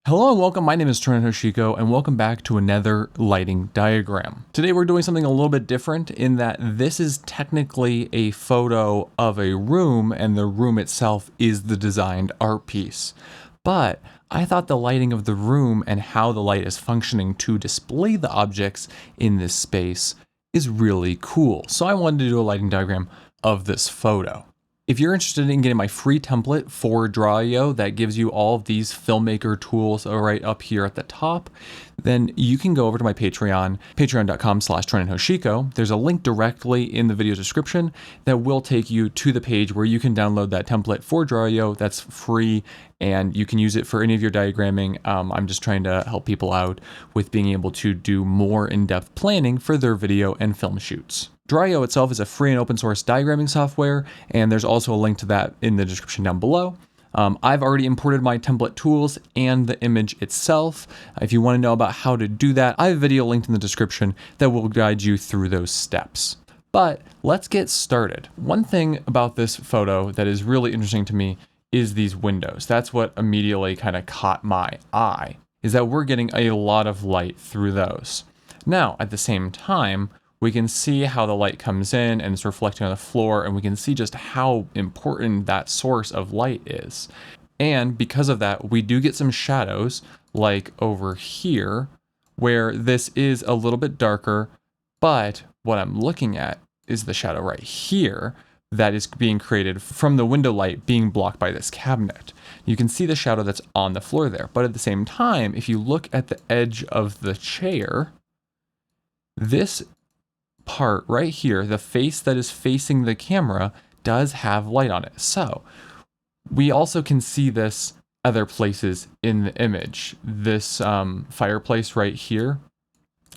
Hello and welcome, my name is Trenton Hoshiko and welcome back to another lighting diagram. Today we're doing something a little bit different in that this is technically a photo of a room and the room itself is the designed art piece. But I thought the lighting of the room and how the light is functioning to display the objects in this space is really cool. So I wanted to do a lighting diagram of this photo. If you're interested in getting my free template for Draw.io that gives you all of these filmmaker tools right up here at the top, then you can go over to my Patreon, patreon.com/TrentonHoshiko. There's a link directly in the video description that will take you to the page where you can download that template for Draw.io. That's free and you can use it for any of your diagramming. I'm just trying to help people out with being able to do more in-depth planning for their video and film shoots. Draw.io itself is a free and open source diagramming software, and there's also a link to that in the description down below. I've already imported my template tools and the image itself. If you want to know about how to do that, I have a video linked in the description that will guide you through those steps. But let's get started. One thing about this photo that is really interesting to me is these windows. That's what immediately kind of caught my eye, is that we're getting a lot of light through those. Now, at the same time, we can see how the light comes in and it's reflecting on the floor, and we can see just how important that source of light is. And because of that, we do get some shadows, like over here, where this is a little bit darker, but what I'm looking at is the shadow right here that is being created from the window light being blocked by this cabinet. You can see the shadow that's on the floor there, but at the same time, if you look at the edge of the chair, this part right here, the face that is facing the camera, does have light on it. So we also can see this other places in the image. This fireplace right here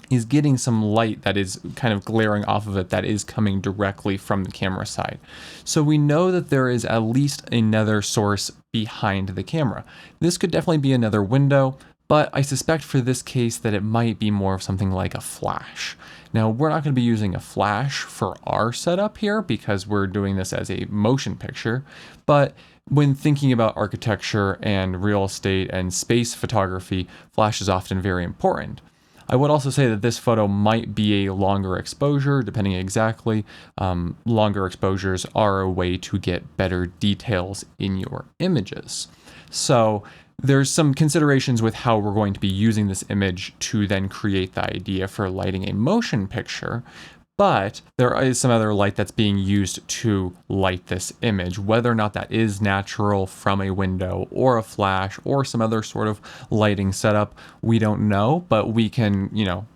is getting some light that is kind of glaring off of it that is coming directly from the camera side. So we know that there is at least another source behind the camera. This could definitely be another window, but I suspect for this case that it might be more of something like a flash. Now, we're not going to be using a flash for our setup here because we're doing this as a motion picture, but when thinking about architecture and real estate and space photography, flash is often very important. I would also say that this photo might be a longer exposure, depending exactly. Longer exposures are a way to get better details in your images. So there's some considerations with how we're going to be using this image to then create the idea for lighting a motion picture, but there is some other light that's being used to light this image. Whether or not that is natural from a window or a flash or some other sort of lighting setup, we don't know, but we can,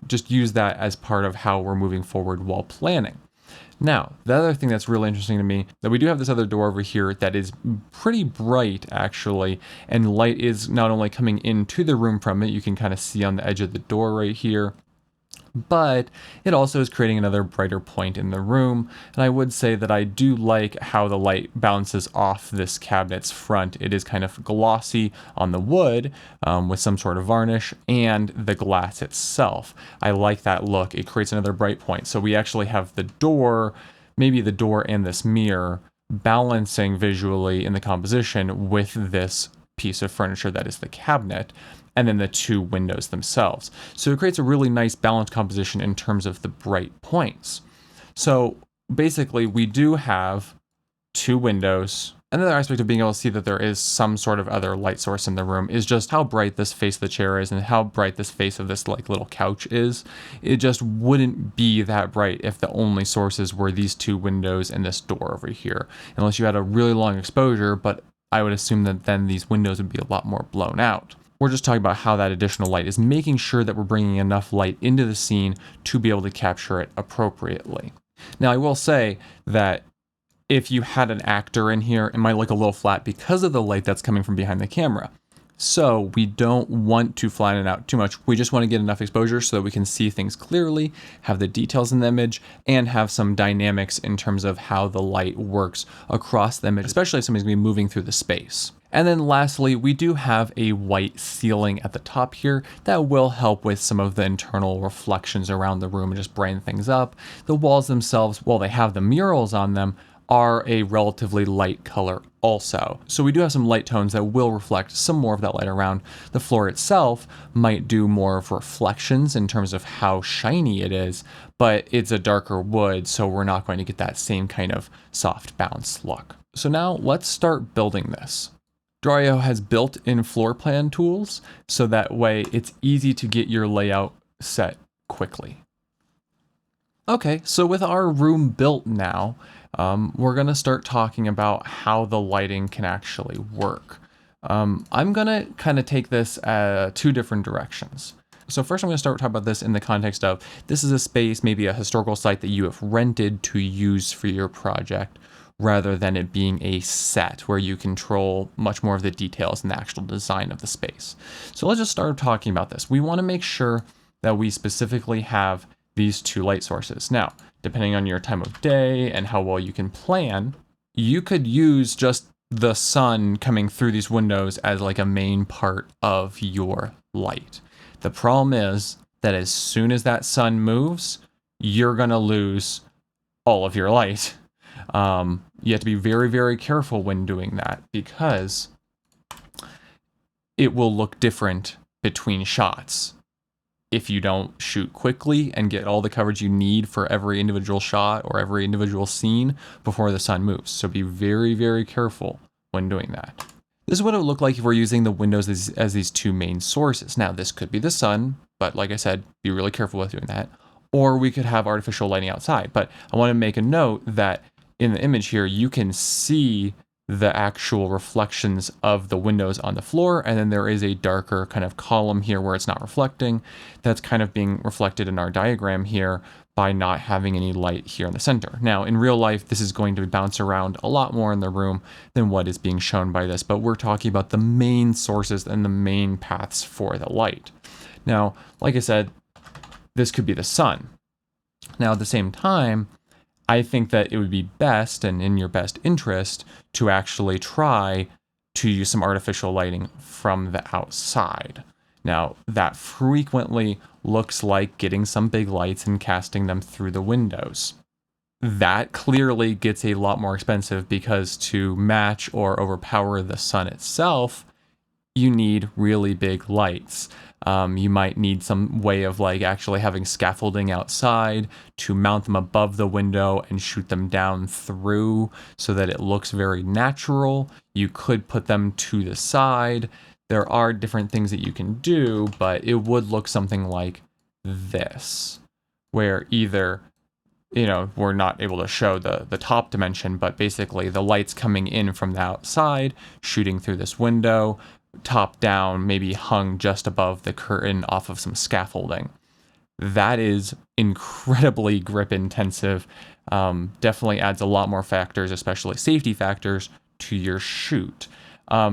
just use that as part of how we're moving forward while planning. Now, the other thing that's really interesting to me, that we do have this other door over here that is pretty bright actually, and light is not only coming into the room from it, you can kind of see on the edge of the door right here, but it also is creating another brighter point in the room. And I would say that I do like how the light bounces off this cabinet's front. It is kind of glossy on the wood with some sort of varnish, and the glass itself. I like that look. It creates another bright point. So we actually have the door, maybe the door and this mirror balancing visually in the composition with this piece of furniture that is the cabinet, and then the two windows themselves. So it creates a really nice balanced composition in terms of the bright points. So basically we do have two windows. Another aspect of being able to see that there is some sort of other light source in the room is just how bright this face of the chair is and how bright this face of this little couch is. It just wouldn't be that bright if the only sources were these two windows and this door over here, unless you had a really long exposure, but I would assume that then these windows would be a lot more blown out. We're just talking about how that additional light is making sure that we're bringing enough light into the scene to be able to capture it appropriately. Now, I will say that if you had an actor in here, it might look a little flat because of the light that's coming from behind the camera. So we don't want to flatten it out too much. We just want to get enough exposure so that we can see things clearly, have the details in the image, and have some dynamics in terms of how the light works across the image, especially if somebody's going to be moving through the space. And then lastly, we do have a white ceiling at the top here that will help with some of the internal reflections around the room and just brighten things up. The walls themselves, while they have the murals on them, are a relatively light color also. So we do have some light tones that will reflect some more of that light around. The floor itself might do more of reflections in terms of how shiny it is, but it's a darker wood, so we're not going to get that same kind of soft bounce look. So now let's start building this. Draw.io has built-in floor plan tools, so that way it's easy to get your layout set quickly. Okay, so with our room built now, we're gonna start talking about how the lighting can actually work. I'm gonna kind of take this two different directions. So first I'm gonna start talking about this in the context of, this is a space, maybe a historical site that you have rented to use for your project, rather than it being a set where you control much more of the details and the actual design of the space. So let's just start talking about this. We wanna make sure that we specifically have these two light sources. Now, depending on your time of day and how well you can plan, you could use just the sun coming through these windows as like a main part of your light. The problem is that as soon as that sun moves, you're gonna lose all of your light. You have to be very, very careful when doing that, because it will look different between shots if you don't shoot quickly and get all the coverage you need for every individual shot or every individual scene before the sun moves. So be very, very careful when doing that. This is what it would look like if we're using the windows as these two main sources. Now, this could be the sun, but like I said, be really careful with doing that. Or we could have artificial lighting outside. But I want to make a note that in the image here, you can see the actual reflections of the windows on the floor, and then there is a darker kind of column here where it's not reflecting. That's kind of being reflected in our diagram here by not having any light here in the center. Now, in real life, this is going to bounce around a lot more in the room than what is being shown by this, but we're talking about the main sources and the main paths for the light. Now, like I said, this could be the sun. Now, at the same time, I think that it would be best and in your best interest to actually try to use some artificial lighting from the outside. Now, that frequently looks like getting some big lights and casting them through the windows. That clearly gets a lot more expensive, because to match or overpower the sun itself, you need really big lights. You might need some way of like actually having scaffolding outside to mount them above the window and shoot them down through so that it looks very natural. You could put them to the side. There are different things that you can do, but it would look something like this, where either, you know, we're not able to show the top dimension, but basically the light's coming in from the outside, shooting through this window, top down, maybe hung just above the curtain off of some scaffolding. That is incredibly grip intensive. Definitely adds a lot more factors, especially safety factors, to your shoot.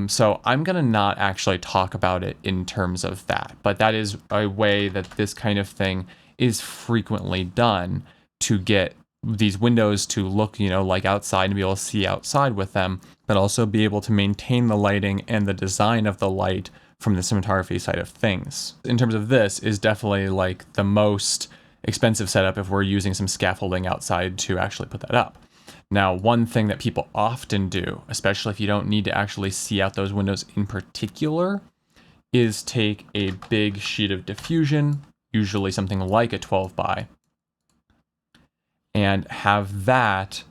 So I'm gonna not actually talk about it in terms of that, but that is a way that this kind of thing is frequently done to get these windows to look, you know, like outside and be able to see outside with them, but also be able to maintain the lighting and the design of the light from the cinematography side of things. In terms of this, is definitely like the most expensive setup if we're using some scaffolding outside to actually put that up. Now, one thing that people often do, especially if you don't need to actually see out those windows in particular, is take a big sheet of diffusion, usually something like a 12 by, and have that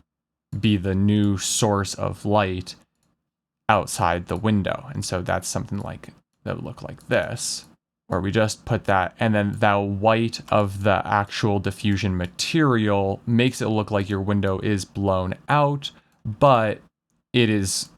be the new source of light outside the window. And so that's something like that would look like this, where we just put that, and then the white of the actual diffusion material makes it look like your window is blown out, but it is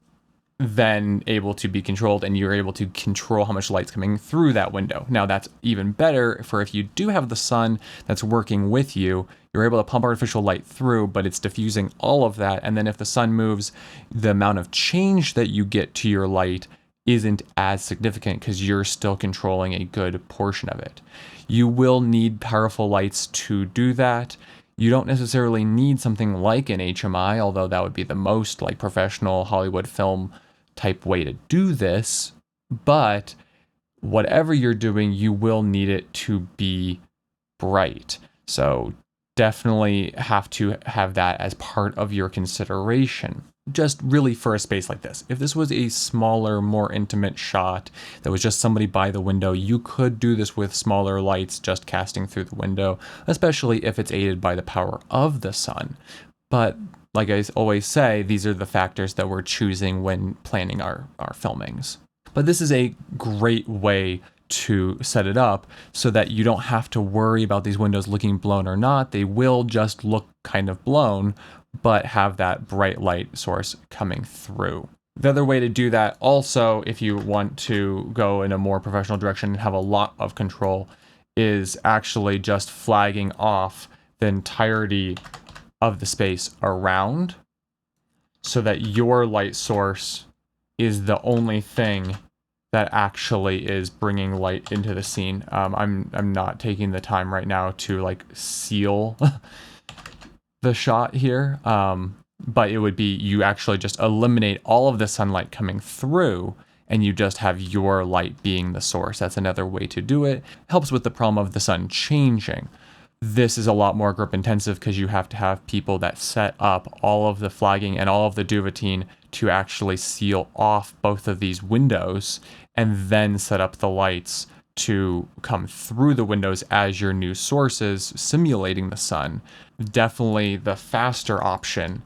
then able to be controlled, and you're able to control how much light's coming through that window. Now, that's even better for if you do have the sun that's working with you. You're able to pump artificial light through, but it's diffusing all of that. And then if the sun moves, the amount of change that you get to your light isn't as significant because you're still controlling a good portion of it. You will need powerful lights to do that. You don't necessarily need something like an HMI, although that would be the most like professional Hollywood film type way to do this. But whatever you're doing, you will need it to be bright. So definitely have to have that as part of your consideration. just really for a space like this. If this was a smaller, more intimate shot that was just somebody by the window, you could do this with smaller lights just casting through the window, especially if it's aided by the power of the sun. But like I always say, these are the factors that we're choosing when planning our filmings. But this is a great way to set it up so that you don't have to worry about these windows looking blown or not. They will just look kind of blown, but have that bright light source coming through. The other way to do that also, if you want to go in a more professional direction and have a lot of control, is actually just flagging off the entirety of the space around so that your light source is the only thing that actually is bringing light into the scene. I'm not taking the time right now to like seal the shot here, but it would be you actually just eliminate all of the sunlight coming through and you just have your light being the source. That's another way to do it. Helps with the problem of the sun changing. This is a lot more grip intensive because you have to have people that set up all of the flagging and all of the duvetine to actually seal off both of these windows and then set up the lights to come through the windows as your new sources simulating the sun. Definitely the faster option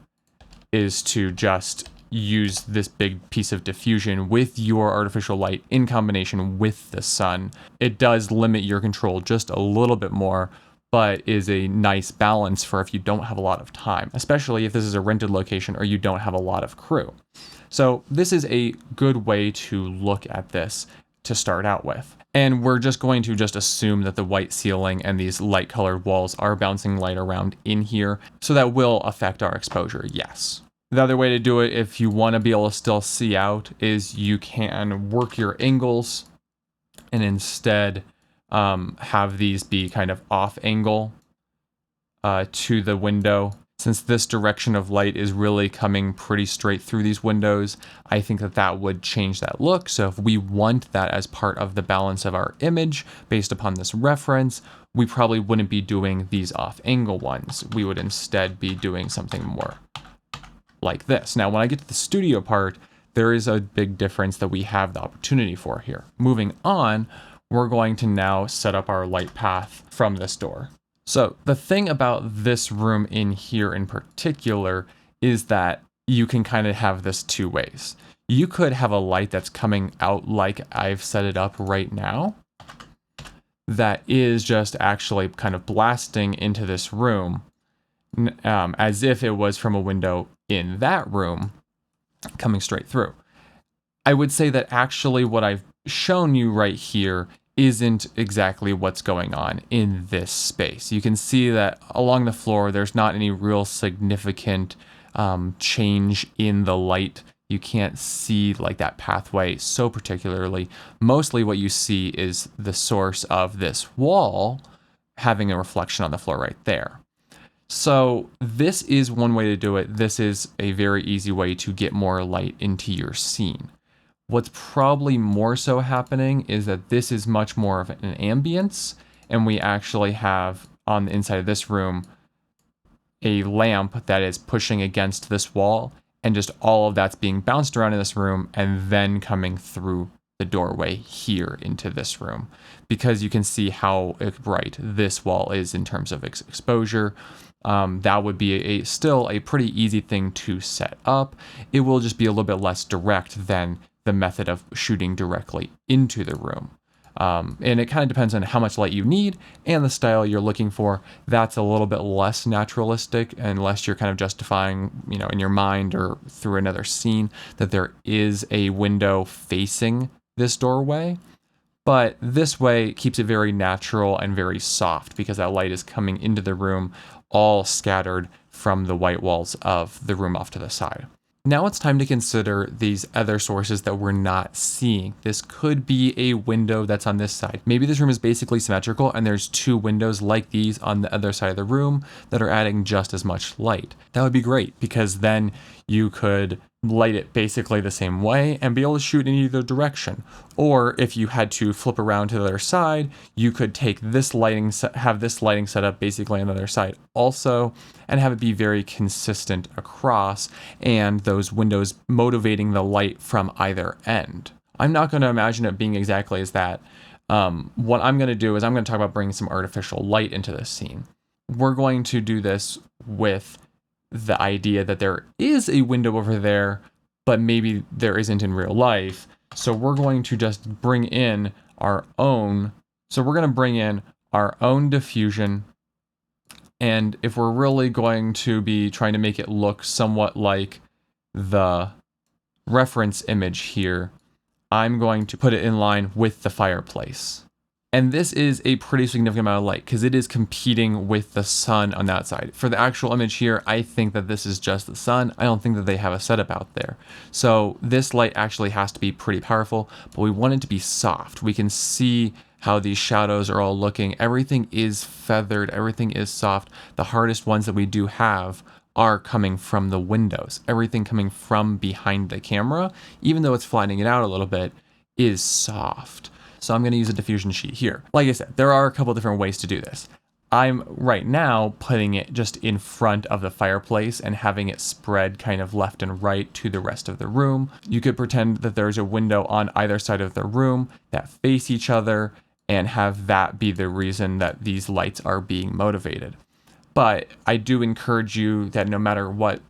is to just use this big piece of diffusion with your artificial light in combination with the sun. It does limit your control just a little bit more, but is a nice balance for if you don't have a lot of time, especially if this is a rented location or you don't have a lot of crew. So this is a good way to look at this to start out with. And we're just going to just assume that the white ceiling and these light colored walls are bouncing light around in here. So that will affect our exposure, yes. The other way to do it, if you want to be able to still see out, is you can work your angles and instead have these be kind of off angle to the window. Since this direction of light is really coming pretty straight through these windows, I think that that would change that look. So if we want that as part of the balance of our image based upon this reference, we probably wouldn't be doing these off angle ones. We would instead be doing something more like this. Now, when I get to the studio part, there is a big difference that we have the opportunity for here. Moving on, we're going to now set up our light path from this door. So the thing about this room in here in particular is that you can kind of have this two ways. You could have a light that's coming out like I've set it up right now that is just actually kind of blasting into this room as if it was from a window in that room coming straight through. I would say that actually what I've shown you right here isn't exactly what's going on in this space. You can see that along the floor, there's not any real significant change in the light. You can't see like that pathway so particularly. Mostly what you see is the source of this wall having a reflection on the floor right there. So this is one way to do it. This is a very easy way to get more light into your scene. What's probably more so happening is that this is much more of an ambience, and we actually have on the inside of this room a lamp that is pushing against this wall, and just all of that's being bounced around in this room and then coming through the doorway here into this room, because you can see how bright this wall is in terms of exposure. That would be still a pretty easy thing to set up. It will just be a little bit less direct than the method of shooting directly into the room. And it kind of depends on how much light you need and the style you're looking for. That's a little bit less naturalistic unless you're kind of justifying, in your mind or through another scene that there is a window facing this doorway. But this way keeps it very natural and very soft because that light is coming into the room all scattered from the white walls of the room off to the side. Now it's time to consider these other sources that we're not seeing. This could be a window that's on this side. Maybe this room is basically symmetrical and there's two windows like these on the other side of the room that are adding just as much light. That would be great because then you could light it basically the same way and be able to shoot in either direction. Or if you had to flip around to the other side, you could take this lighting, have this lighting set up basically on the other side also, and have it be very consistent across, and those windows motivating the light from either end. I'm not going to imagine it being exactly as that. What I'm going to do is I'm going to talk about bringing some artificial light into this scene. We're going to do this with the idea that there is a window over there, but maybe there isn't in real life. So we're going to just bring in our own. So we're going to bring in our own diffusion. And if we're really going to be trying to make it look somewhat like the reference image here, I'm going to put it in line with the fireplace. And this is a pretty significant amount of light because it is competing with the sun on that side. For the actual image here, I think that this is just the sun. I don't think that they have a setup out there. So this light actually has to be pretty powerful, but we want it to be soft. We can see how these shadows are all looking. Everything is feathered. Everything is soft. The hardest ones that we do have are coming from the windows. Everything coming from behind the camera, even though it's flattening it out a little bit, is soft. So I'm going to use a diffusion sheet here. Like I said, there are a couple different ways to do this. I'm right now putting it just in front of the fireplace and having it spread kind of left and right to the rest of the room. You could pretend that there's a window on either side of the room that face each other and have that be the reason that these lights are being motivated. But I do encourage you that no matter what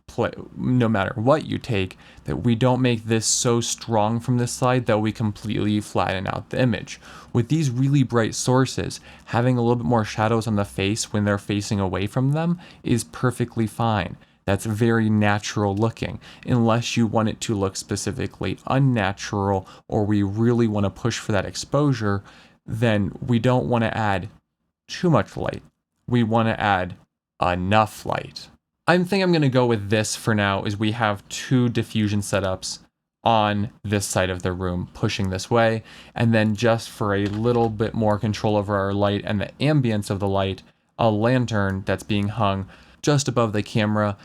you take, that we don't make this so strong from this side that we completely flatten out the image. With these really bright sources, having a little bit more shadows on the face when they're facing away from them is perfectly fine. That's very natural looking, unless you want it to look specifically unnatural or we really want to push for that exposure, then we don't want to add too much light. We want to add enough light. I think I'm going to go with this for now, is we have two diffusion setups on this side of the room pushing this way, and then just for a little bit more control over our light and the ambience of the light, a lantern that's being hung just above the camera.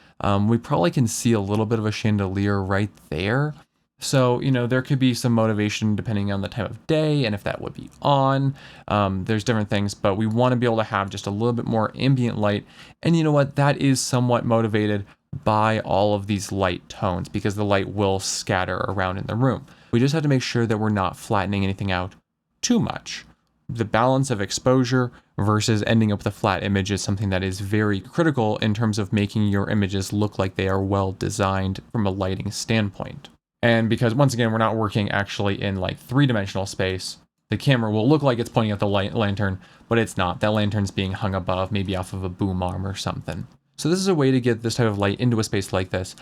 We probably can see a little bit of a chandelier right there. So, there could be some motivation depending on the time of day and if that would be on. There's different things, but we want to be able to have just a little bit more ambient light. And you know what? That is somewhat motivated by all of these light tones because the light will scatter around in the room. We just have to make sure that we're not flattening anything out too much. The balance of exposure versus ending up with a flat image is something that is very critical in terms of making your images look like they are well designed from a lighting standpoint. And because, once again, we're not working actually in like three-dimensional space, the camera will look like it's pointing at the lantern, but it's not. That lantern's being hung above, maybe off of a boom arm or something. So this is a way to get this type of light into a space like this.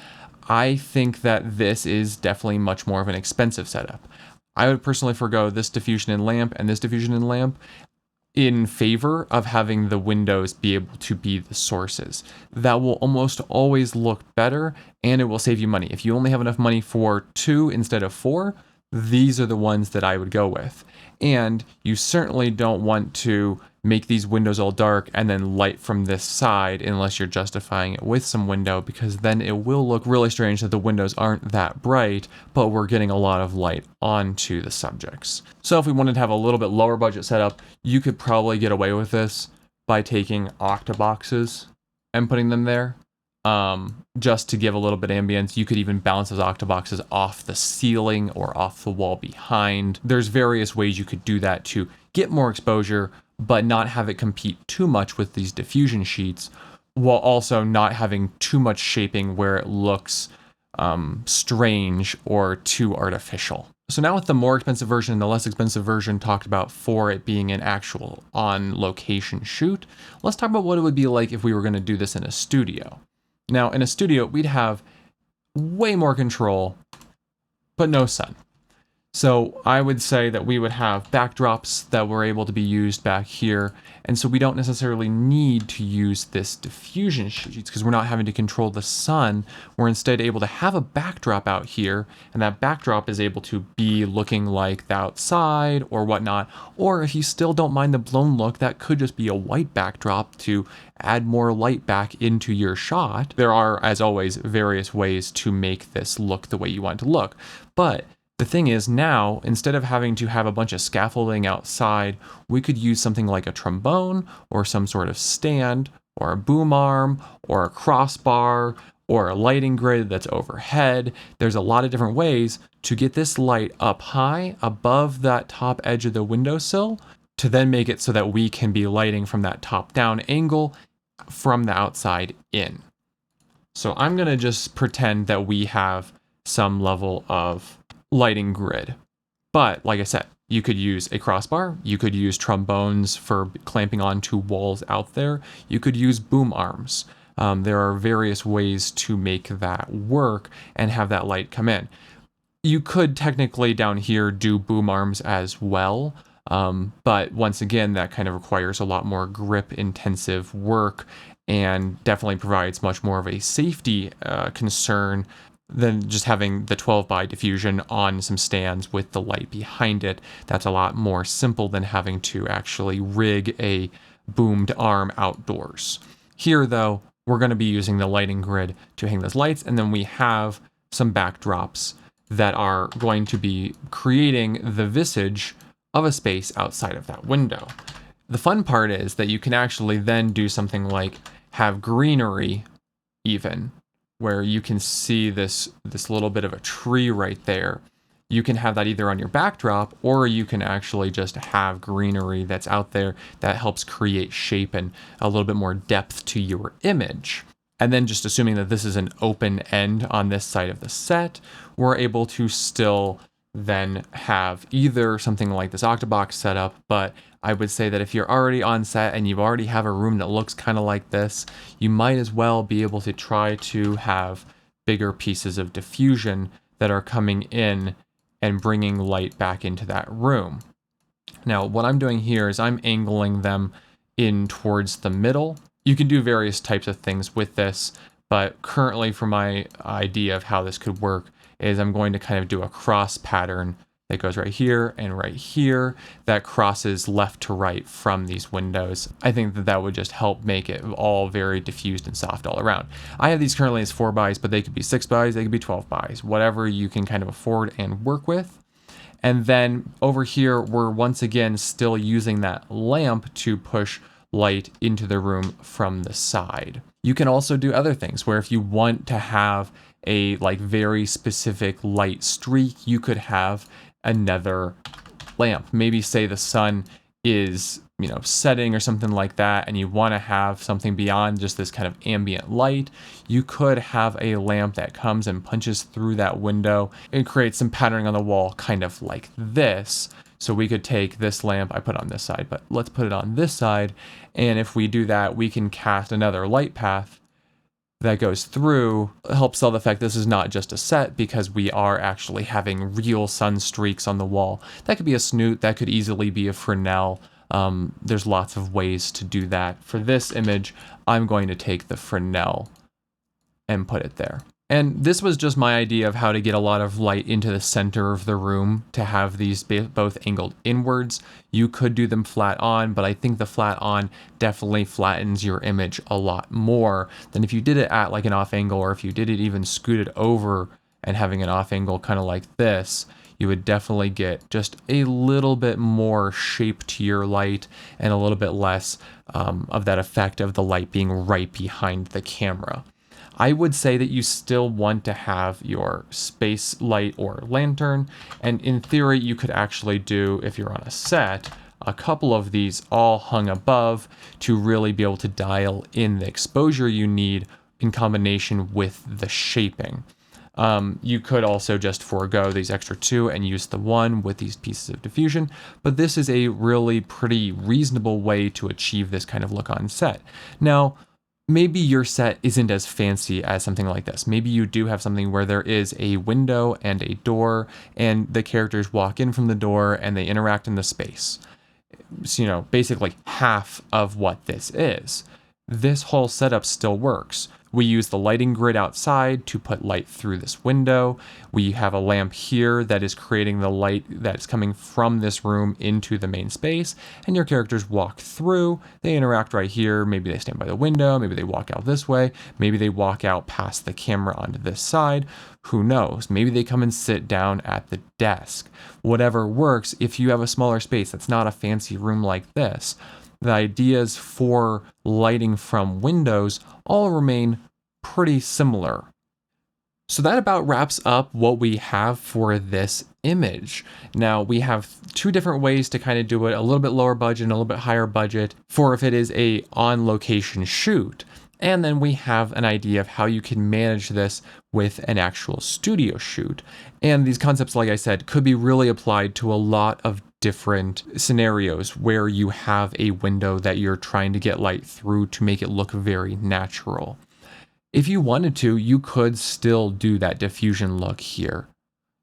I think that this is definitely much more of an expensive setup. I would personally forgo this diffusion and lamp and this diffusion and lamp in favor of having the windows be able to be the sources. That will almost always look better and it will save you money. If you only have enough money for 2 instead of 4, these are the ones that I would go with. And you certainly don't want to make these windows all dark and then light from this side unless you're justifying it with some window, because then it will look really strange that the windows aren't that bright, but we're getting a lot of light onto the subjects. So if we wanted to have a little bit lower budget setup, you could probably get away with this by taking octaboxes and putting them there. Just to give a little bit of ambience. You could even bounce those octaboxes off the ceiling or off the wall behind. There's various ways you could do that to get more exposure, but not have it compete too much with these diffusion sheets, while also not having too much shaping where it looks strange or too artificial. So now with the more expensive version and the less expensive version talked about for it being an actual on-location shoot, let's talk about what it would be like if we were going to do this in a studio. Now, in a studio, we'd have way more control, but no sun. So I would say that we would have backdrops that were able to be used back here. And so we don't necessarily need to use this diffusion sheets because we're not having to control the sun. We're instead able to have a backdrop out here, and that backdrop is able to be looking like the outside or whatnot. Or if you still don't mind the blown look, that could just be a white backdrop to add more light back into your shot. There are, as always, various ways to make this look the way you want it to look. But the thing is now, instead of having to have a bunch of scaffolding outside, we could use something like a trombone or some sort of stand or a boom arm or a crossbar or a lighting grid that's overhead. There's a lot of different ways to get this light up high above that top edge of the windowsill to then make it so that we can be lighting from that top down angle from the outside in. So I'm going to just pretend that we have some level of lighting grid. But like I said, you could use a crossbar, you could use trombones for clamping onto walls out there, you could use boom arms. There are various ways to make that work and have that light come in. You could technically down here do boom arms as well, but once again, that kind of requires a lot more grip intensive work and definitely provides much more of a safety concern than just having the 12 by diffusion on some stands with the light behind it. That's a lot more simple than having to actually rig a boomed arm outdoors. Here though, we're going to be using the lighting grid to hang those lights, and then we have some backdrops that are going to be creating the visage of a space outside of that window. The fun part is that you can actually then do something like have greenery even, where you can see this little bit of a tree right there. You can have that either on your backdrop, or you can actually just have greenery that's out there that helps create shape and a little bit more depth to your image. And then just assuming that this is an open end on this side of the set, we're able to still then have either something like this octabox setup, but I would say that if you're already on set and you already have a room that looks kind of like this, you might as well be able to try to have bigger pieces of diffusion that are coming in and bringing light back into that room. Now, what I'm doing here is I'm angling them in towards the middle. You can do various types of things with this, but currently for my idea of how this could work is I'm going to kind of do a cross pattern that goes right here and right here that crosses left to right from these windows. I think that that would just help make it all very diffused and soft all around. I have these currently as 4 bys, but they could be 6 bys, they could be 12 bys, whatever you can kind of afford and work with. And then over here, we're once again still using that lamp to push light into the room from the side. You can also do other things where if you want to have a like very specific light streak, you could have another lamp. Maybe say the sun is, setting or something like that, and you want to have something beyond just this kind of ambient light. You could have a lamp that comes and punches through that window and creates some patterning on the wall, kind of like this. So we could take this lamp, I put it on this side, but let's put it on this side. And if we do that, we can cast another light path that goes through. Helps sell the fact this is not just a set, because we are actually having real sun streaks on the wall. That could be a snoot, that could easily be a Fresnel. There's lots of ways to do that. For this image, I'm going to take the Fresnel and put it there. And this was just my idea of how to get a lot of light into the center of the room to have these both angled inwards. You could do them flat on, but I think the flat on definitely flattens your image a lot more than if you did it at like an off angle, or if you did it even scooted over and having an off angle kind of like this. You would definitely get just a little bit more shape to your light and a little bit less of that effect of the light being right behind the camera. I would say that you still want to have your space light or lantern, and in theory you could actually do, if you're on a set, a couple of these all hung above to really be able to dial in the exposure you need in combination with the shaping. You could also just forego these extra 2 and use the 1 with these pieces of diffusion, but this is a really pretty reasonable way to achieve this kind of look on set. Now, maybe your set isn't as fancy as something like this. Maybe you do have something where there is a window and a door, and the characters walk in from the door and they interact in the space. So, basically half of what this is. This whole setup still works. We use the lighting grid outside to put light through this window. We have a lamp here that is creating the light that's coming from this room into the main space, and your characters walk through. They interact right here. Maybe they stand by the window, maybe they walk out this way, maybe they walk out past the camera onto this side. Who knows? Maybe they come and sit down at the desk. Whatever works. If you have a smaller space that's not a fancy room like this, the ideas for lighting from windows all remain pretty similar. So that about wraps up what we have for this image. Now we have two different ways to kind of do it, a little bit lower budget and a little bit higher budget for if it is a on location shoot. And then we have an idea of how you can manage this with an actual studio shoot. And these concepts, like I said, could be really applied to a lot of different scenarios where you have a window that you're trying to get light through to make it look very natural. If you wanted to, you could still do that diffusion look here.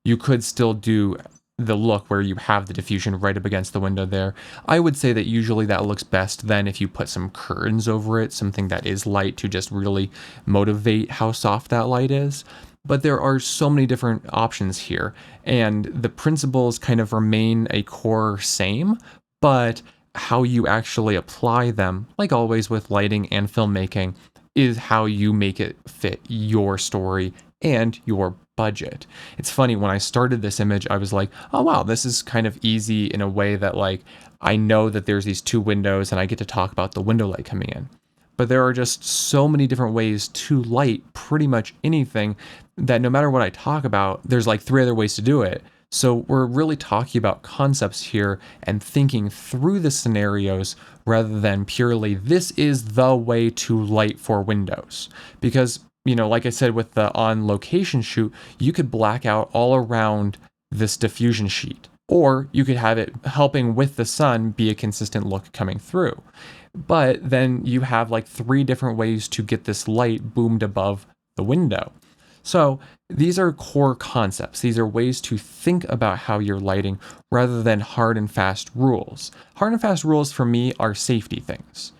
You could still do the look where you have the diffusion right up against the window there. I would say that usually that looks best then if you put some curtains over it, something that is light to just really motivate how soft that light is. But there are so many different options here, and the principles kind of remain a core same, but how you actually apply them, like always with lighting and filmmaking, is how you make it fit your story and your budget. It's funny, when I started this image, I was like, oh wow, this is kind of easy in a way that like, I know that there's these two windows and I get to talk about the window light coming in. But there are just so many different ways to light pretty much anything that no matter what I talk about, there's like 3 other ways to do it. So we're really talking about concepts here and thinking through the scenarios rather than purely, this is the way to light for windows. Because, like I said, with the on location shoot, you could black out all around this diffusion sheet, or you could have it helping with the sun be a consistent look coming through. But then you have like 3 different ways to get this light boomed above the window. So these are core concepts. These are ways to think about how you're lighting rather than hard and fast rules. Hard and fast rules for me are safety things.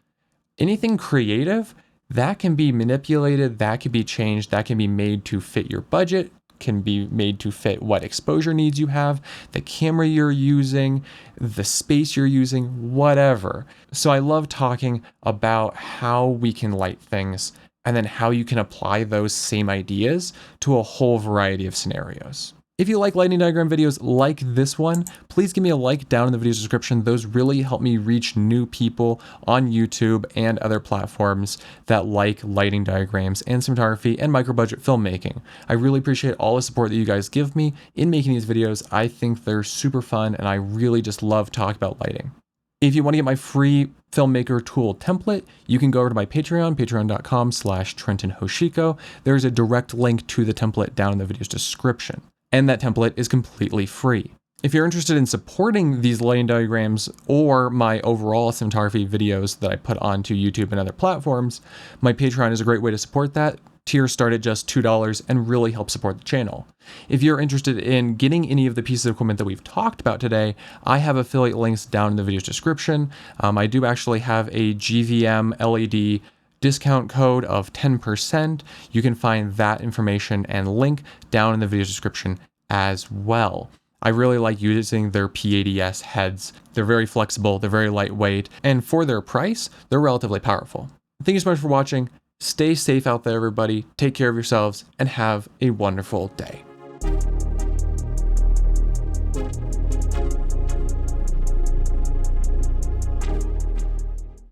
Anything creative, that can be manipulated, that can be changed, that can be made to fit your budget, can be made to fit what exposure needs you have, the camera you're using, the space you're using, whatever. So I love talking about how we can light things and then how you can apply those same ideas to a whole variety of scenarios. If you like lighting diagram videos like this one, please give me a like down in the video description. Those really help me reach new people on YouTube and other platforms that like lighting diagrams and cinematography and micro budget filmmaking. I really appreciate all the support that you guys give me in making these videos. I think they're super fun and I really just love talking about lighting. If you want to get my free filmmaker tool template, you can go over to my Patreon, patreon.com/TrentonHoshiko. There's a direct link to the template down in the video's description. And that template is completely free. If you're interested in supporting these lighting diagrams or my overall cinematography videos that I put onto YouTube and other platforms, my Patreon is a great way to support that. Tiers start at just $2 and really help support the channel. If you're interested in getting any of the pieces of equipment that we've talked about today, I have affiliate links down in the video's description. I do actually have a GVM LED discount code of 10%. You can find that information and link down in the video description as well. I really like using their P80S heads. They're very flexible, they're very lightweight, and for their price, they're relatively powerful. Thank you so much for watching. Stay safe out there, everybody. Take care of yourselves and have a wonderful day.